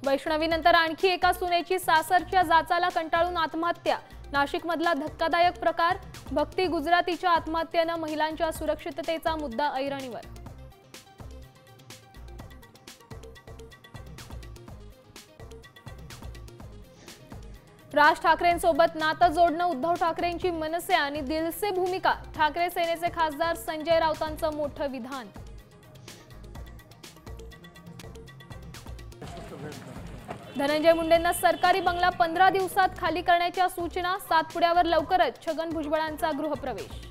वैष्णवीनंतर आणखी एका सुनेची सासरच्या जाचाला कंटाळून आत्महत्या। नाशिकमधला धक्कादायक प्रकार। भक्ती गुजरातीच्या आत्महत्येने महिलांच्या सुरक्षिततेचा मुद्दा ऐरणीवर। राज ठाकरेंसोबत नातं जोडणं उद्धव ठाकरेंची मनसे आणि दिलसे भूमिका। ठाकरे सेनेचे खासदार संजय राऊतांचं मोठं विधान। धनंजय मुंडेंना सरकारी बंगला 15 दिवसात खाली करण्याच्या सूचना। सातपुड्यावर लवकरच छगन भुजबळांचा गृहप्रवेश।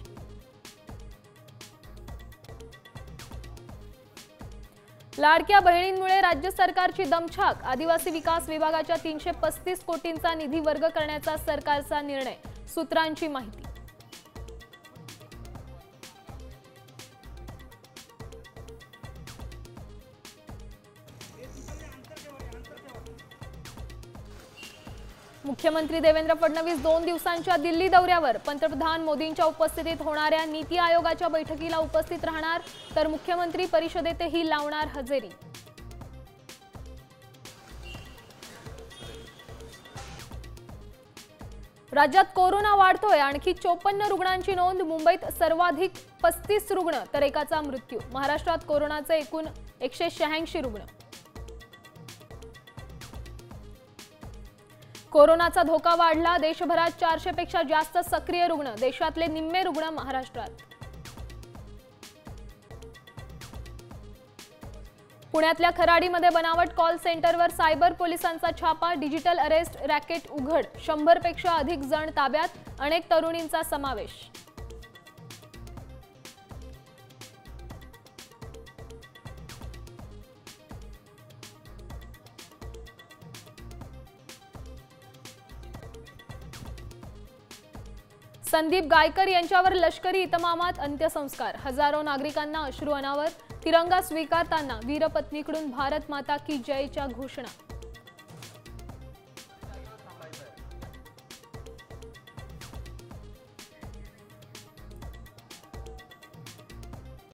लाडक्या बहिणींमुळे राज्य सरकारची दमछाक। आदिवासी विकास विभागाच्या 335 कोटींचा निधी वर्ग करण्याचा सरकारचा निर्णय। सूत्रांची माहिती। मुख्यमंत्री देवेंद्र फडणवीस 2 दिवसांच्या दिल्ली दौऱ्यावर। पंतप्रधान मोदींच्या उपस्थितीत होणाऱ्या नीती आयोगाच्या बैठकीला उपस्थित राहणार, तर मुख्यमंत्री परिषदेतही लावणार हजेरी। राज्यात कोरोना वाढतोय। आणखी 54 रुग्णांची नोंद। मुंबईत सर्वाधिक 35 रुग्ण तर एकाचा मृत्यू। महाराष्ट्रात कोरोनाचे एकूण 186 रुग्ण। कोरोनाचा धोका वाढला। देशभरात 400 पेक्षा जास्त सक्रिय रुग्ण। देशातले निम्मे रुग्ण महाराष्ट्रात। पुण्यातल्या खराडीमध्ये बनावट कॉल सेंटरवर सायबर पोलिसांचा छापा। डिजिटल अरेस्ट रॅकेट उघड। 100 पेक्षा अधिक जण ताब्यात। अनेक तरुणींचा समावेश। संदीप गायकर यांच्यावर लष्करी इतमामात अंत्यसंस्कार। हजारो नागरिकांना अश्रू अनावर। तिरंगा स्वीकारताना वीरपत्नीकडून भारत माता की जयच्या घोषणा।